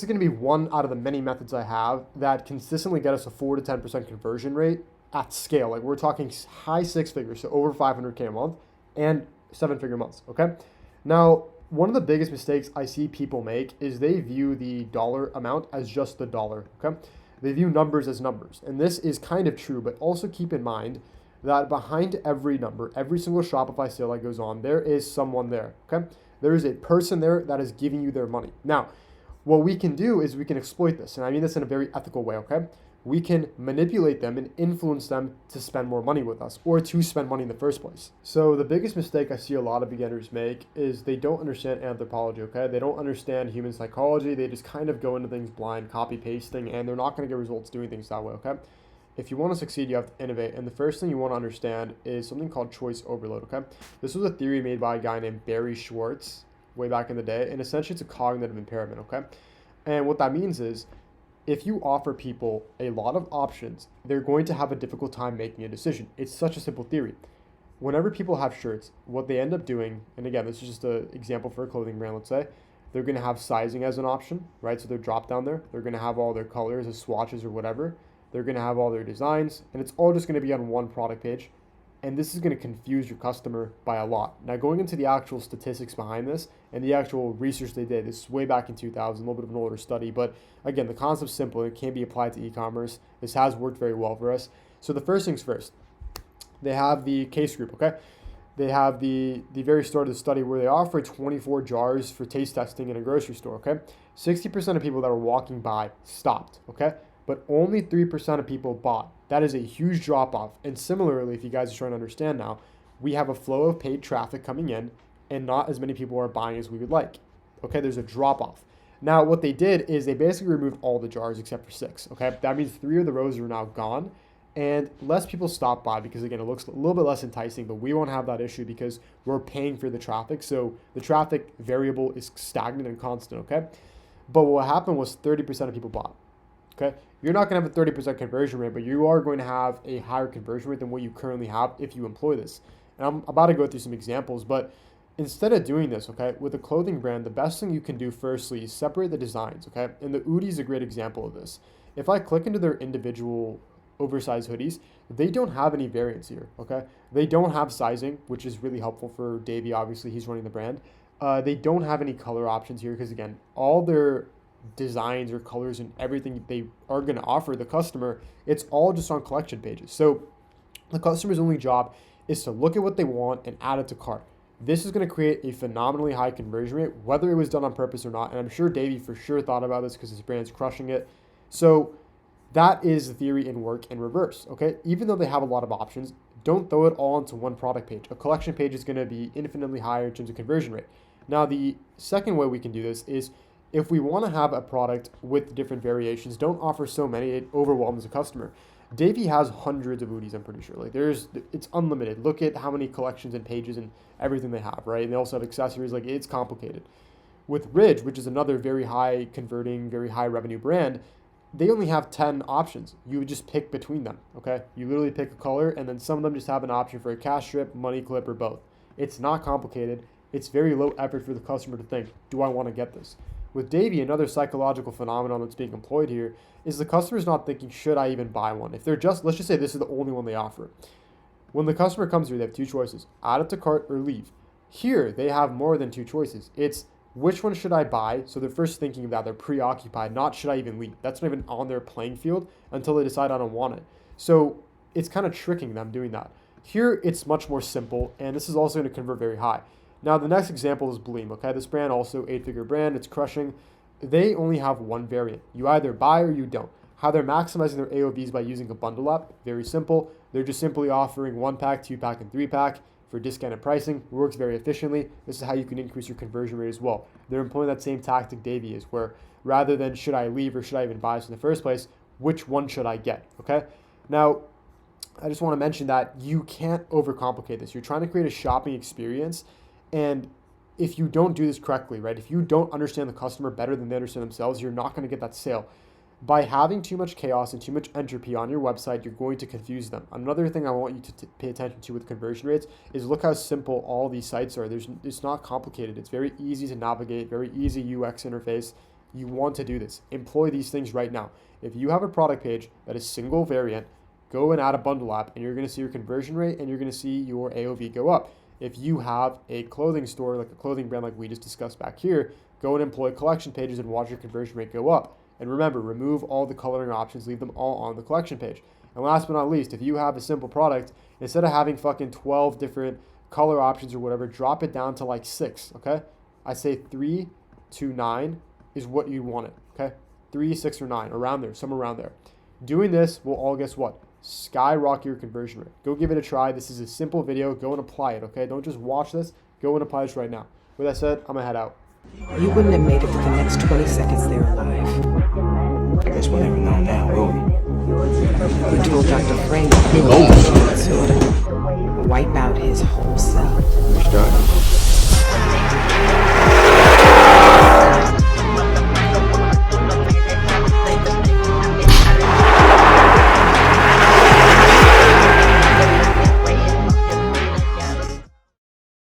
is going to be one out of the many methods I have that consistently get us a 4 to 10% conversion rate at scale. Like we're talking high six figures, so over 500K a month and seven-figure months. Okay. Now, one of the biggest mistakes I see people make is they view the dollar amount as just the dollar. Okay. They view numbers as numbers. And this is kind of true, but also keep in mind that behind every number, every single Shopify sale that goes on, there is someone there. Okay. There is a person there that is giving you their money. Now, what we can do is we can exploit this. And I mean this in a very ethical way, okay? We can manipulate them and influence them to spend more money with us or to spend money in the first place. So the biggest mistake I see a lot of beginners make is they don't understand anthropology, okay? They don't understand human psychology. They just kind of go into things blind, copy pasting, and they're not going to get results doing things that way, okay? If you want to succeed, you have to innovate. And the first thing you want to understand is something called choice overload, okay? This was a theory made by a guy named Barry Schwartz way back in the day, and essentially it's a cognitive impairment, okay? And what that means is if you offer people a lot of options, they're going to have a difficult time making a decision. It's such a simple theory. Whenever people have shirts, what they end up doing, and again, this is just an example for a clothing brand, let's say, they're going to have sizing as an option, right? So they're drop down there. They're going to have all their colors as swatches or whatever. They're going to have all their designs, and it's all just going to be on one product page. And this is going to confuse your customer by a lot. Now, going into the actual statistics behind this and the actual research they did, this is way back in 2000, a little bit of an older study. But again, the concept's simple. It can be applied to e-commerce. This has worked very well for us. So the first things first, they have the case group, okay? They have the very start of the study where they offer 24 jars for taste testing in a grocery store, okay? 60% of people that were walking by stopped, okay? But only 3% of people bought. That is a huge drop off. And similarly, if you guys are trying to understand now, we have a flow of paid traffic coming in and not as many people are buying as we would like. Okay, there's a drop off. Now, what they did is they basically removed all the jars except for 6. Okay, that means 3 of the rows are now gone and less people stop by because, again, it looks a little bit less enticing, but we won't have that issue because we're paying for the traffic. So the traffic variable is stagnant and constant. Okay, but what happened was 30% of people bought. Okay, you're not going to have a 30% conversion rate, but you are going to have a higher conversion rate than what you currently have if you employ this. And I'm about to go through some examples, but instead of doing this, okay, with a clothing brand, the best thing you can do firstly is separate the designs, okay? And the Oodie is a great example of this. If I click into their individual oversized hoodies, they don't have any variants here, okay? They don't have sizing, which is really helpful for Davey. Obviously, he's running the brand. They don't have any color options here because, again, all their designs or colors and everything they are going to offer the customer, it's all just on collection pages. So the customer's only job is to look at what they want and add it to cart. This is going to create a phenomenally high conversion rate, whether it was done on purpose or not. And I'm sure Davey for sure thought about this because his brand's crushing it. So that is the theory in work in reverse. Okay, even though they have a lot of options, don't throw it all into one product page. A collection page is going to be infinitely higher in terms of conversion rate. Now, the second way we can do this is if we want to have a product with different variations, don't offer so many, it overwhelms the customer. Davey has hundreds of Oodies, I'm pretty sure. Like it's unlimited. Look at how many collections and pages and everything they have, right? And they also have accessories, like it's complicated. With Ridge, which is another very high converting, very high revenue brand, they only have 10 options. You would just pick between them, okay? You literally pick a color and then some of them just have an option for a cash strip, money clip, or both. It's not complicated. It's very low effort for the customer to think, do I want to get this? With Davey, another psychological phenomenon that's being employed here is the customer's not thinking, should I even buy one? If they're just, let's just say this is the only one they offer. When the customer comes here, they have 2 choices, add it to cart or leave. Here, they have more than 2 choices. It's which one should I buy? So they're first thinking of that, they're preoccupied, not should I even leave? That's not even on their playing field until they decide I don't want it. So it's kind of tricking them doing that. Here, it's much more simple, and this is also going to convert very high. Now, the next example is Bleem, okay? This brand, also 8-figure brand, it's crushing. They only have one variant. You either buy or you don't. How they're maximizing their AOVs by using a bundle app, very simple. They're just simply offering 1-pack, 2-pack, and 3-pack for discounted pricing. It works very efficiently. This is how you can increase your conversion rate as well. They're employing that same tactic Davey is, where rather than should I leave or should I even buy this in the first place, which one should I get, okay? Now, I just want to mention that you can't overcomplicate this. You're trying to create a shopping experience, and if you don't do this correctly, right, if you don't understand the customer better than they understand themselves, you're not going to get that sale. By having too much chaos and too much entropy on your website, you're going to confuse them. Another thing I want you to pay attention to with conversion rates is look how simple all these sites are. It's not complicated. It's very easy to navigate, very easy UX interface. You want to do this. Employ these things right now. If you have a product page that is single variant, go and add a bundle app, and you're going to see your conversion rate and you're going to see your AOV go up. If you have a clothing store, like a clothing brand like we just discussed back here, go and employ collection pages and watch your conversion rate go up. And remember, remove all the coloring options, leave them all on the collection page. And last but not least, if you have a simple product, instead of having fucking 12 different color options or whatever, drop it down to like 6, okay? I say 3 to 9 is what you want it, okay? 3, 6, or 9, around there, somewhere around there. Doing this will all, guess what? Skyrocket your conversion rate. Go give it a try. This is a simple video. Go and apply it, okay? Don't just watch this. Go and apply this right now. With that said, I'm gonna head out. You wouldn't have made it for the next 20 seconds there alive. I guess we'll never know now, will we? You told Dr. Frank that he would wipe out his whole cell. Which doctor?